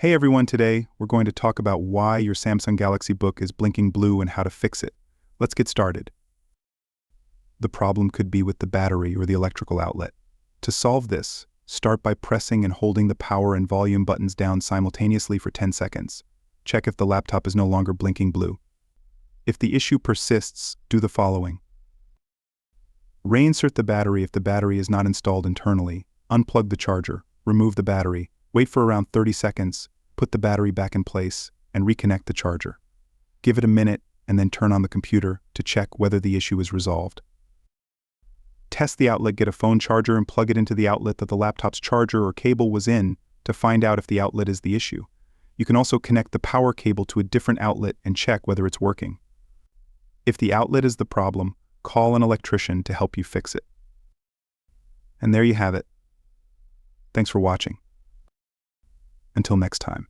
Hey everyone, today we're going to talk about why your Samsung Galaxy Book is blinking blue and how to fix it. Let's get started. The problem could be with the battery or the electrical outlet. To solve this, start by pressing and holding the power and volume buttons down simultaneously for 10 seconds. Check if the laptop is no longer blinking blue. If the issue persists, do the following. Reinsert the battery if the battery is not installed internally. Unplug the charger, remove the battery, wait for around 30 seconds, put the battery back in place, and reconnect the charger. Give it a minute and then turn on the computer to check whether the issue is resolved. Test the outlet, get a phone charger and plug it into the outlet that the laptop's charger or cable was in to find out if the outlet is the issue. You can also connect the power cable to a different outlet and check whether it's working. If the outlet is the problem, call an electrician to help you fix it. And there you have it. Thanks for watching. Until next time.